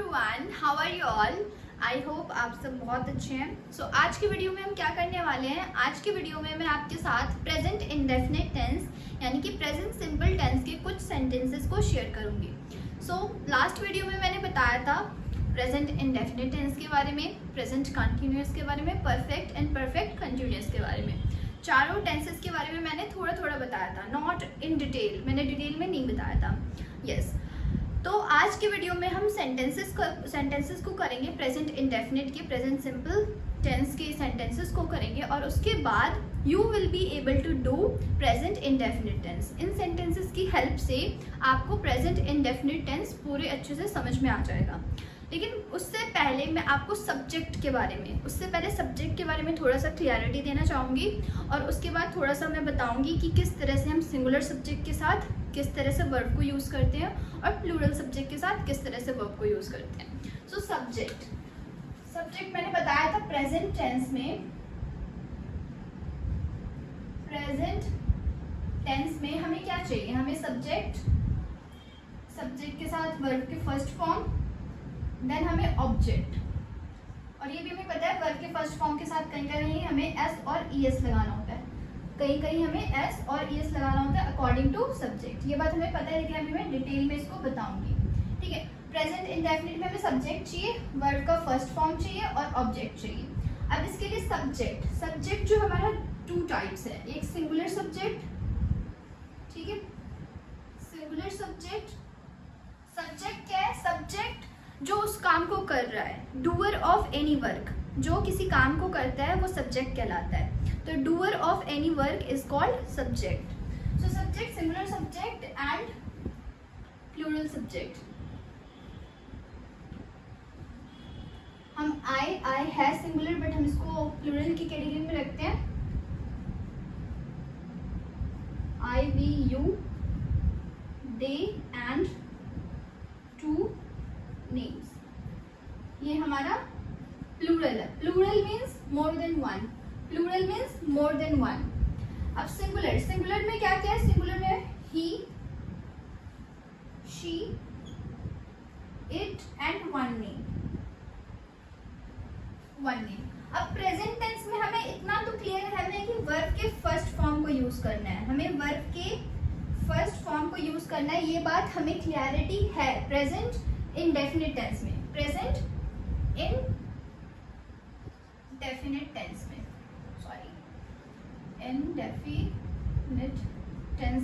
Everyone, how are you all. I hope आप सब बहुत अच्छे हैं। सो आज की वीडियो में हम क्या करने वाले हैं, आज की वीडियो में मैं आपके साथ प्रेजेंट इंडेफिनिट टेंस यानी कि प्रेजेंट सिंपल टेंस के कुछ सेंटेंसेस को शेयर करूंगी। लास्ट वीडियो में मैंने बताया था प्रेजेंट इंडेफिनिट टेंस के बारे में, प्रेजेंट कंटिन्यूअस के बारे में, परफेक्ट एंड परफेक्ट कंटिन्यूअस के बारे में। चारों टेंसेस के बारे में मैंने थोड़ा थोड़ा बताया था, नॉट इन डिटेल, मैंने डिटेल में नहीं बताया था। यस तो आज के वीडियो में हम सेंटेंसेस को करेंगे प्रेजेंट इंडेफिनिट के, प्रेजेंट सिंपल टेंस के सेंटेंसेस को करेंगे और उसके बाद you will be able to do present indefinite tense. इन सेंटेंसेस की हेल्प से आपको प्रेजेंट इंडेफिनिट टेंस पूरे अच्छे से समझ में आ जाएगा। लेकिन उससे पहले मैं आपको सब्जेक्ट के बारे में थोड़ा सा क्लियरिटी देना चाहूँगी और उसके बाद थोड़ा सा मैं बताऊँगी कि किस तरह से हम सिंगुलर सब्जेक्ट के साथ किस तरह से वर्ब को यूज़ करते हैं और प्लूरल सब्जेक्ट के साथ किस तरह से वर्ब को यूज़ करते हैं। सो सब्जेक्ट मैंने बताया था प्रेजेंट टेंस में हमें क्या चाहिए, हमें सब्जेक्ट के साथ वर्ब के फर्स्ट फॉर्म, देन हमें ऑब्जेक्ट, और ये भी हमें पता है वर्ब के फर्स्ट फॉर्म के साथ कहीं कहीं हमें एस और ईएस लगाना होता है, कहीं कहीं हमें एस और ईएस लगाना होता है अकॉर्डिंग टू सब्जेक्ट। ये बात हमें पता है लेकिन अभी मैं डिटेल में इसको बताऊंगी। ठीक है, प्रेजेंट इंडेफिनिट में हमें सब्जेक्ट चाहिए, वर्ब का फर्स्ट फॉर्म चाहिए और ऑब्जेक्ट चाहिए। अब इसके लिए सब्जेक्ट जो हमारा टू टाइप्स है, एक सिंगुलर सब्जेक्ट, ठीक है, सिंगुलर सब्जेक्ट क्या है, सब्जेक्ट जो उस काम को कर रहा है, डूअर ऑफ एनी वर्क, जो किसी काम को करता है वो सब्जेक्ट कहलाता है। तो doer of any work is called subject. So subject, singular subject and plural subject. हम आई है सिंगुलर बट हम इसको प्लूरल की कैटेगरी में रखते हैं। I, we, you, they and two names, ये हमारा प्लूरल है। Plural means more than one. अब सिंगुलर में क्या क्या है, सिंगुलर में he, she, it and one name. अब प्रेजेंट टेंस में हमें इतना तो क्लियर है हमें कि वर्ब के फर्स्ट फॉर्म को यूज करना है, हमें वर्ब के फर्स्ट फॉर्म को यूज करना है, ये बात हमें क्लियरिटी है प्रेजेंट इंडेफिनिट टेंस में। प्रेजेंट इंडेफिनिट टेंस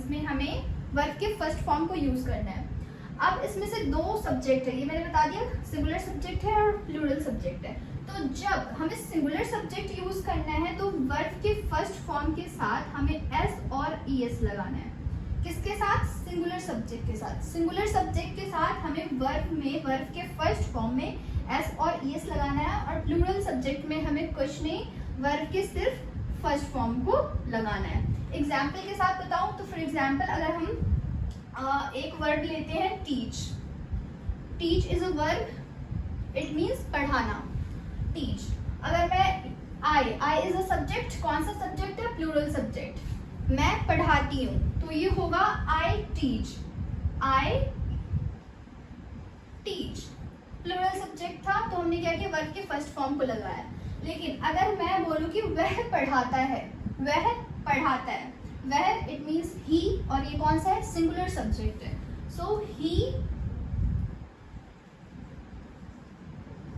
में हमें वर्ब के फर्स्ट फॉर्म को यूज करना है। अब इसमें से दो सब्जेक्ट है, ये मैंने बता दिया, सिंगुलर सब्जेक्ट है और प्लूरल सब्जेक्ट है। तो जब हमें सिंगुलर सब्जेक्ट यूज करना है तो वर्ब के फर्स्ट फॉर्म के साथ हमें एस और ईएस लगाना है। किसके साथ, सिंगुलर सब्जेक्ट के साथ। सिंगुलर सब्जेक्ट के साथ हमें वर्ब के फर्स्ट फॉर्म में एस और ईएस लगाना है और प्लूरल सब्जेक्ट में हमें कुछ नहीं, वर्ब के सिर्फ फर्स्ट फॉर्म को लगाना है। एग्जाम्पल के साथ बताऊं तो फॉर एग्जाम्पल अगर हम एक वर्ड लेते हैं teach is a verb, it means पढ़ाना, टीच। अगर मैं आई इज अ सब्जेक्ट, कौन सा सब्जेक्ट है, प्लूरल सब्जेक्ट, मैं पढ़ाती हूँ, तो ये होगा आई टीच। प्लूरल सब्जेक्ट था तो हमने क्या किया, वर्ब के फर्स्ट फॉर्म को लगाया। लेकिन अगर मैं बोलूँ कि वह पढ़ाता है, वह इट मीन्स ही, और ये कौन सा है, सिंगुलर सब्जेक्ट है। सो ही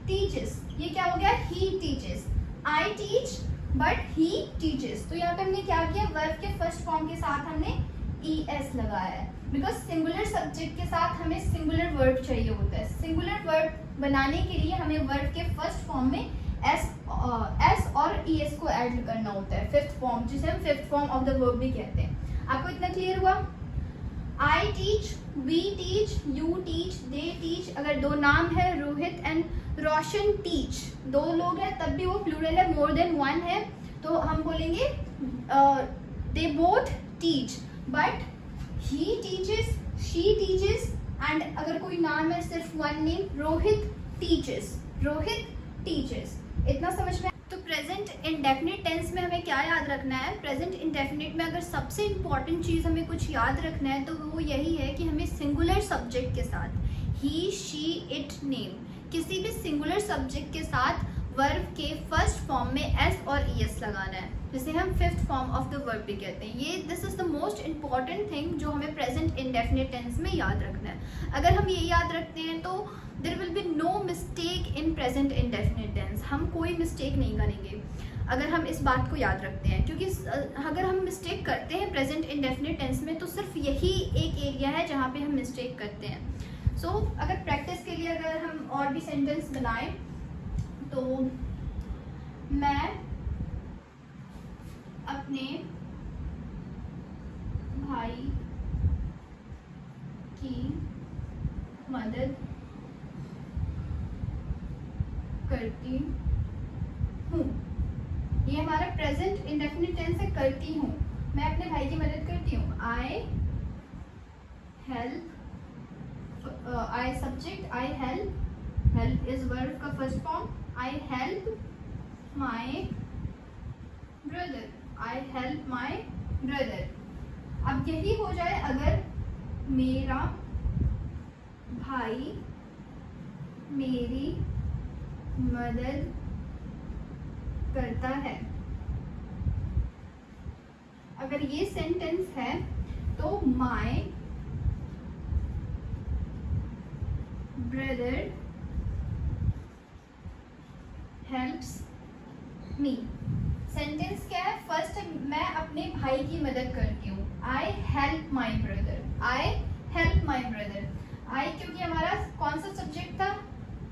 टीचेस, ये क्या हो गया, he teaches. I teach but he teaches. तो यहाँ पे हमने क्या किया, वर्ब के फर्स्ट फॉर्म के साथ हमने ईएस लगाया है, बिकॉज सिंगुलर सब्जेक्ट के साथ हमें सिंगुलर वर्ब चाहिए होता है। सिंगुलर वर्ब बनाने के लिए हमें वर्ब के फर्स्ट फॉर्म में एस और ईएस को ऐड करना होता है, फिफ्थ फॉर्म, जिसे हम fifth form of the verb भी कहते हैं। आपको इतना क्लियर हुआ? I teach, we teach, you teach, they teach. अगर दो नाम है, रोहित एंड रोशन टीच, दो लोग हैं तब भी वो प्लूरल है, मोर देन वन है तो हम बोलेंगे they both teach, but he teaches, she teaches, and अगर कोई नाम है सिर्फ वन नेम, रोहित टीचेस। इतना समझ में? तो प्रेजेंट इंडेफिनिट टेंस में हमें क्या याद रखना है, प्रेजेंट इंडेफिनिट में अगर सबसे इंपॉर्टेंट चीज़ हमें कुछ याद रखना है तो वो यही है कि हमें सिंगुलर सब्जेक्ट के साथ ही, शी, इट, नेम, किसी भी सिंगुलर सब्जेक्ट के साथ वर्ब के फर्स्ट फॉर्म में एस और ईएस लगाना है, जिसे हम fifth form of the verb भी कहते हैं। ये this is the most important thing जो हमें प्रेजेंट इंडेफिनिट टेंस में याद रखना है। अगर हम ये याद रखते हैं तो there will be no mistake in present indefinite tense. हम कोई मिस्टेक नहीं करेंगे अगर हम इस बात को याद रखते हैं, क्योंकि अगर हम मिस्टेक करते हैं प्रेजेंट इंडेफिनिट टेंस में तो सिर्फ यही एक एरिया है जहाँ पे हम मिस्टेक करते हैं। सो अगर प्रैक्टिस के लिए अगर हम और भी सेंटेंस बनाएं तो मैं अपने भाई की मदद करती हूँ। ये हमारा प्रेजेंट इंडेफिनिट टेंस है, करती हूँ। मैं अपने भाई की मदद करती हूँ। I help, I subject, I help, help is verb का first form. I help my brother, I help my brother. अब यही हो जाए अगर मेरा भाई मेरी मदद करता है। अगर ये सेंटेंस है तो माई ब्रदर हेल्प्स मी। सेंटेंस क्या है? फर्स्ट मैं अपने भाई की मदद करती हूँ। I help my brother, I help my brother. I क्योंकि हमारा कौन सा सब्जेक्ट था?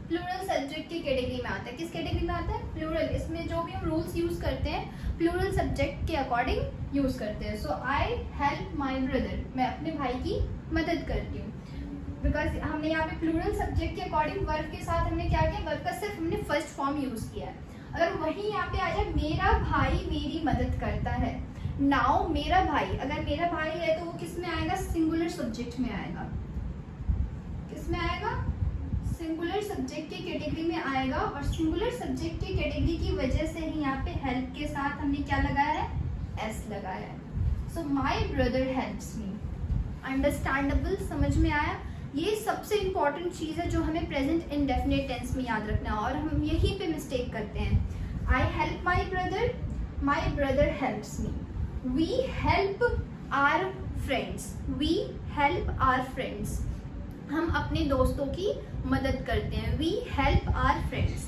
प्लूरल सब्जेक्ट की कैटेगरी में आता है। किस कैटेगरी में आता है? प्लूरल। इसमें जो भी हम रूल्स यूज करते हैं प्लूरल सब्जेक्ट के अकॉर्डिंग यूज करते हैं। सो आई हेल्प माई ब्रदर, मैं अपने भाई की मदद करती हूँ। बिकॉज हमने यहाँ पे प्लूरल सब्जेक्ट के अकॉर्डिंग वर्ब के साथ हमने क्या किया? वर्ब का सिर्फ हमने फर्स्ट फॉर्म यूज किया है। अगर वही यहाँ पे आ जाए मेरा भाई मेरी मदद करता है, नाउ मेरा भाई, अगर मेरा भाई है तो वो किस में आएगा? सिंगुलर सब्जेक्ट में आएगा। किस में आएगा? सिंगुलर सब्जेक्ट की कैटेगरी में आएगा। और सिंगुलर सब्जेक्ट की कैटेगरी की वजह से ही यहाँ पे हेल्प के साथ हमने क्या लगाया है? एस लगाया है। So my brother helps me. Understandable? समझ में आया? ये सबसे इंपॉर्टेंट चीज़ है जो हमें प्रेजेंट इंडेफिनिट टेंस में याद रखना है, और हम यहीं पे मिस्टेक करते हैं। I help my brother helps me. We help our friends, we help our friends. हम अपने दोस्तों की मदद करते हैं। We help our friends.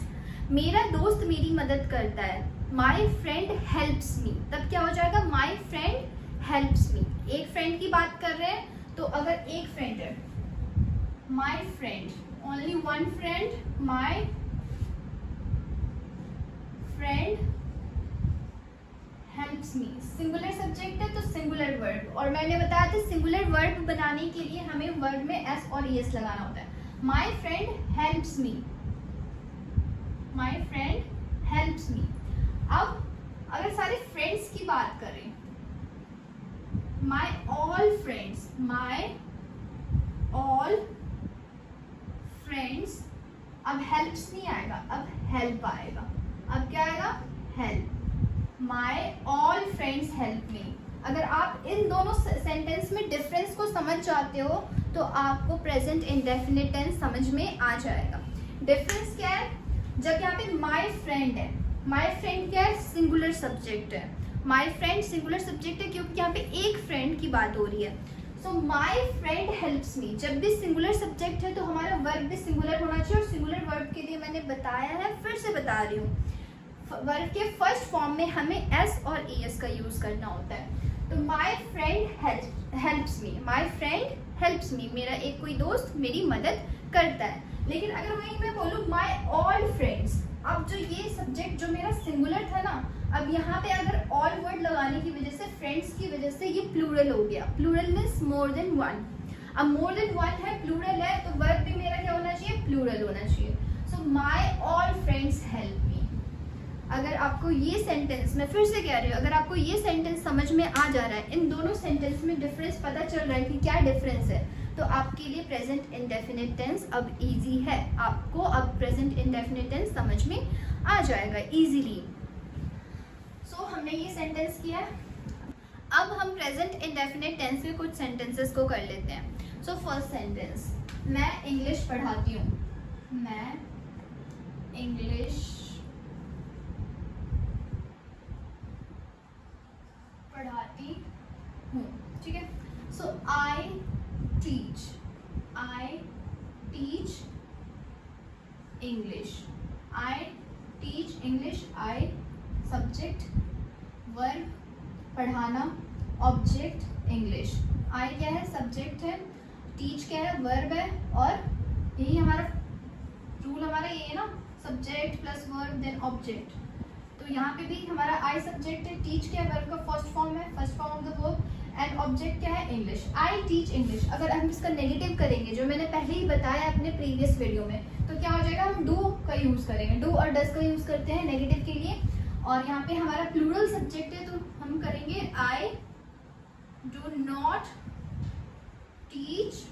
मेरा दोस्त मेरी मदद करता है। My friend helps me. तब क्या हो जाएगा? My friend helps me. एक फ्रेंड की बात कर रहे हैं तो अगर एक फ्रेंड है, my friend, only one friend, my friend helps me. Singular subject है तो सिंगुलर वर्ब, और मैंने बताया था सिंगुलर वर्ब बनाने के लिए हमें वर्ब में एस और ईएस लगाना होता है। My friend helps me, my friend helps मी। अब अगर सारे फ्रेंड्स की बात करें, माई ऑल फ्रेंड्स, माई ऑल फ्रेंड्स। अब हेल्प्स नहीं आएगा, अब हेल्प आएगा। अब क्या आएगा? हेल्प। माई ऑल फ्रेंड्स हेल्प मी। अगर आप इन दोनों सेंटेंस में डिफरेंस को समझ जाते हो तो आपको प्रेजेंट इंडेफिनिट टेंस समझ में आ जाएगा। डिफरेंस क्या है? जब यहाँ पे माई फ्रेंड है, माई फ्रेंड क्या है? सिंगुलर सब्जेक्ट है। माई फ्रेंड सिंगुलर सब्जेक्ट है क्योंकि यहाँ पे एक फ्रेंड की बात हो रही है। सो माई फ्रेंड हेल्प्स मी। जब भी सिंगुलर सब्जेक्ट है तो हमारा वर्ब भी सिंगुलर होना चाहिए, और सिंगुलर वर्ब के लिए मैंने बताया है, फिर से बता रही हूँ, वर्ब के फर्स्ट फॉर्म में हमें एस और ईएस का यूज करना होता है। तो माई फ्रेंड हेल्प्स मी, माई फ्रेंड हेल्प्स मी। मेरा एक कोई दोस्त मेरी मदद करता है। लेकिन अगर वही मैं बोलूँ माई ऑल फ्रेंड्स, अब जो ये सब्जेक्ट जो मेरा सिंगुलर था ना, अब यहाँ पे अगर ऑल वर्ड लगाने की वजह से, फ्रेंड्स की वजह से ये प्लूरल हो गया। Plural means more than one. अब मोर देन वन है, प्लूरल है, तो वर्ब भी मेरा क्या होना चाहिए? प्लूरल होना चाहिए। So my all friends help me. अगर आपको ये सेंटेंस, मैं फिर से कह रही हूँ, अगर आपको ये सेंटेंस समझ में आ जा रहा है, इन दोनों सेंटेंस में डिफरेंस पता चल रहा है कि क्या डिफरेंस है, तो आपके लिए प्रेजेंट इंडेफिनिट टेंस अब इजी है। आपको अब प्रेजेंट इंडेफिनिट टेंस समझ में आ जाएगा इजीली। सो हमने ये सेंटेंस किया। अब हम प्रेजेंट इंडेफिनिट टेंस के कुछ सेंटेंसेस को कर लेते हैं। सो फर्स्ट सेंटेंस, मैं इंग्लिश पढ़ाती हूँ। मैं इंग्लिश पढ़ाती हूँ, ठीक है। So I teach English, I teach English. I subject, verb पढ़ाना, ऑब्जेक्ट इंग्लिश। आई क्या है? सब्जेक्ट है, टीच क्या है? वर्ब है, और यही हमारा रूल हमारा ये है ना, subject plus verb then object. तो यहाँ पे भी हमारा आई सब्जेक्ट है, टीच क्या है? वर्ब का फर्स्ट फॉर्म है, first form of the verb, and object क्या है? इंग्लिश। I teach English. अगर हम इसका नेगेटिव करेंगे, जो मैंने पहले ही बताया अपने प्रीवियस वीडियो में, तो क्या हो जाएगा? हम डू का यूज करेंगे, डू और डज का यूज करते हैं नेगेटिव के लिए। और यहाँ पे हमारा प्लूरल सब्जेक्ट है, तो हम करेंगे I do not teach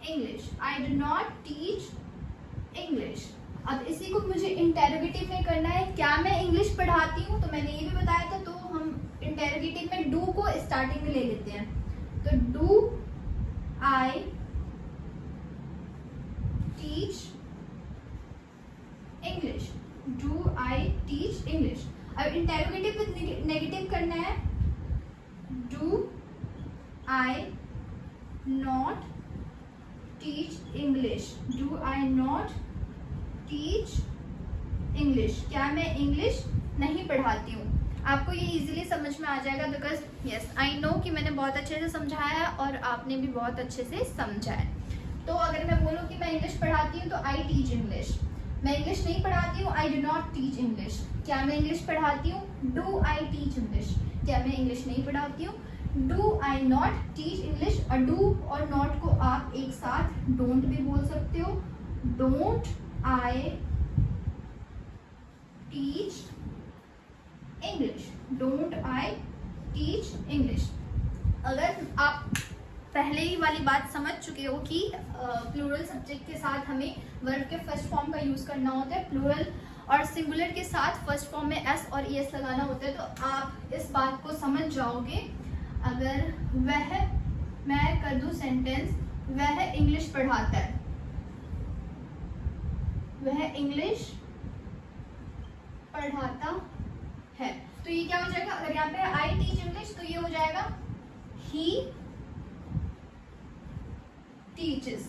English, I do not teach English. अब इसी को मुझे इंटेरोगेटिव में करना है, क्या मैं इंग्लिश पढ़ाती हूँ? तो मैंने ये भी बताया था, तो हम इंटेरोगेटिव में डू को स्टार्टिंग में ले लेते हैं। तो do I teach English, do I teach English. अब इंटेरोगेटिव में नेगेटिव करना है, do I not teach English, do I not teach English, क्या मैं इंग्लिश नहीं पढ़ाती हूँ? आपको ये इजीली समझ में आ जाएगा, बिकॉज यस आई नो कि मैंने बहुत अच्छे से समझाया है और आपने भी बहुत अच्छे से समझा है। तो अगर मैं बोलूँ कि मैं इंग्लिश पढ़ाती हूँ, तो आई टीच इंग्लिश। मैं इंग्लिश नहीं पढ़ाती हूँ, I do not teach English. क्या मैं इंग्लिश पढ़ाती हूँ? Do I teach English. क्या मैं इंग्लिश नहीं पढ़ाती हूँ? Do I not teach English. और डू और नॉट को आप एक साथ डोंट भी बोल सकते हो, don't I teach English, don't I teach English. अगर आप पहले ही वाली बात समझ चुके हो कि प्लूरल सब्जेक्ट के साथ हमें वर्ब के फर्स्ट फॉर्म का यूज करना होता है, प्लूरल और सिंगुलर के साथ फर्स्ट फॉर्म में एस और ईएस लगाना होता है, तो आप इस बात को समझ जाओगे। अगर वह, मैं कर दूं सेंटेंस, वह इंग्लिश पढ़ाता है, वह इंग्लिश पढ़ाता है, तो ये क्या हो जाएगा? अगर यहाँ पे आई टीच इंग्लिश, तो ये हो जाएगा ही टीचेस।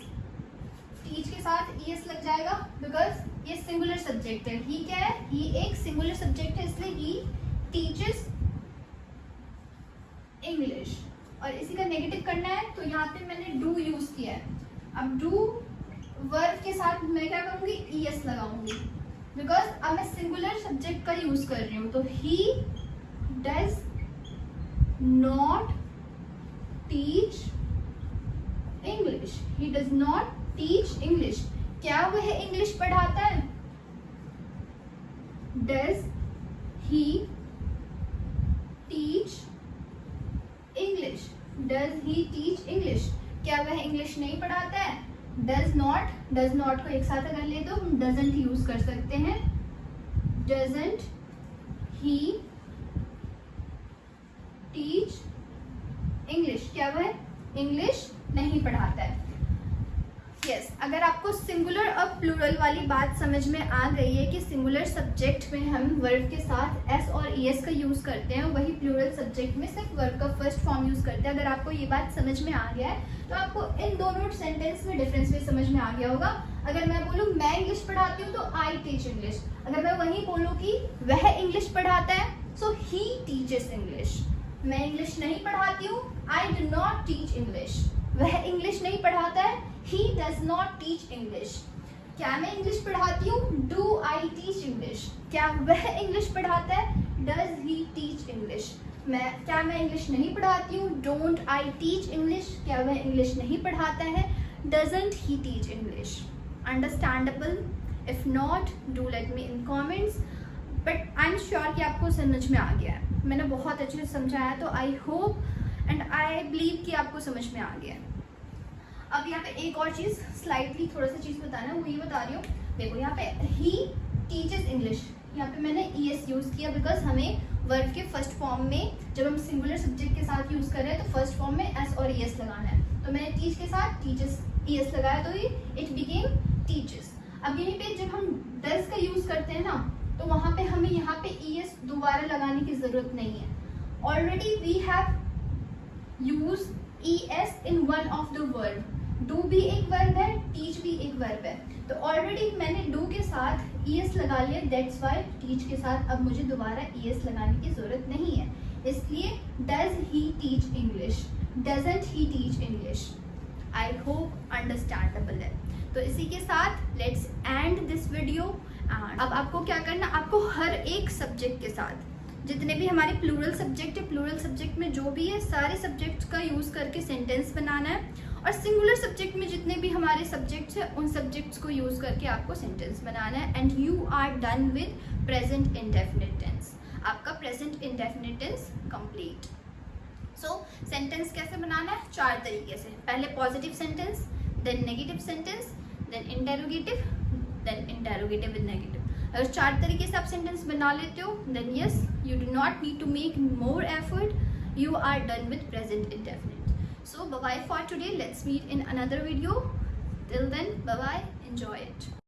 टीच के साथ ईएस लग जाएगा, बिकॉज ये सिंगुलर सब्जेक्ट है। ही क्या है? ही एक सिंगुलर सब्जेक्ट है, इसलिए ही टीचेस इंग्लिश। और इसी का नेगेटिव करना है, तो यहाँ पे मैंने डू यूज किया है। अब डू वर्ब के साथ मैं क्या करूंगी? ईएस लगाऊंगी, बिकॉज अब मैं सिंगुलर सब्जेक्ट का यूज कर रही हूँ। तो he does not teach English, he does not teach English. क्या वह इंग्लिश पढ़ाता है? Does he teach English, does he teach English. क्या वह इंग्लिश नहीं पढ़ाता है? डज नॉट को एक साथ अगर ले तो हम डजंट यूज कर सकते हैं, डजंट ही टीच इंग्लिश। क्या वह इंग्लिश नहीं पढ़ाता है? यस अगर आपको सिंगुलर और प्लूरल वाली बात समझ में आ गई है कि सिंगुलर सब्जेक्ट में हम वर्ब के साथ एस और ईएस का यूज करते हैं, वही प्लूरल सब्जेक्ट में सिर्फ वर्ब का फर्स्ट फॉर्म यूज करते हैं, अगर आपको ये बात समझ में आ गया है तो आपको इन दोनों सेंटेंस में डिफरेंस भी समझ में आ गया होगा। अगर मैं बोलूँ मैं इंग्लिश पढ़ाती हूँ, तो आई टीच इंग्लिश। अगर मैं वही बोलूँ कि वह इंग्लिश पढ़ाता है, सो ही टीचेस इंग्लिश। मैं इंग्लिश नहीं पढ़ाती हूँ, I do not teach English. वह इंग्लिश नहीं पढ़ाता है, he does not teach English। क्या मैं इंग्लिश पढ़ाती हूँ? Do I teach English। क्या वह इंग्लिश पढ़ाता है? Does he teach English। क्या मैं इंग्लिश नहीं पढ़ाती हूँ? Don't I teach English। क्या वह इंग्लिश नहीं पढ़ाता है? Doesn't he teach English। Understandable? If not, do let me in comments। But I'm sure कि आपको समझ में आ गया है, मैंने बहुत अच्छे से समझाया, तो I hope and I believe कि आपको समझ में आ गया है। अब यहाँ पे एक और चीज़ स्लाइटली थोड़ा सा चीज़ बताना है, वो ये बता रही हूँ। देखो यहाँ पे ही टीचेस इंग्लिश, यहाँ पे मैंने ईएस यूज़ किया बिकॉज हमें वर्ब के फर्स्ट फॉर्म में जब हम सिंगुलर सब्जेक्ट के साथ यूज़ कर रहे हैं तो फर्स्ट फॉर्म में एस और ईएस लगाना है। तो मैंने टीच के साथ टीचेस ईएस लगाया, तो ये इट बिकेम टीचेस। अब यहीं पे जब हम does का यूज करते हैं ना, तो वहां पे हमें यहाँ पे es दोबारा लगाने की जरूरत नहीं है. Already we have use es in one of the verb. Do भी एक वर्ब है, टीच भी एक वर्ब है. तो ऑलरेडी मैंने डू के साथ es लगा लिया, दैट्स वाई टीच के साथ अब मुझे दोबारा es लगाने की जरूरत नहीं है. इसलिए does he teach English, doesn't he teach English. I hope understandable है. तो इसी के साथ लेट्स एंड दिस वीडियो. अब आपको क्या करना, आपको हर एक सब्जेक्ट के साथ जितने भी हमारे प्लूरल सब्जेक्ट है, प्लूरल सब्जेक्ट में जो भी है सारे सब्जेक्ट्स का यूज करके सेंटेंस बनाना है. और सिंगुलर सब्जेक्ट में जितने भी हमारे सब्जेक्ट्स हैं उन सब्जेक्ट्स को यूज करके आपको सेंटेंस बनाना है. And you are done with present indefinite tense. आपका present indefinite tense complete. So sentence कैसे बनाना है, 4 तरीके से. पहले positive sentence, then negative sentence, then interrogative, then interrogative with negative. अगर 4 तरीके से आप सेंटेंस बना लेते हो, then yes, you do not need to make more effort. You are done with present indefinite. So bye bye for today. Let's meet in another video. Till then, bye bye. Enjoy it.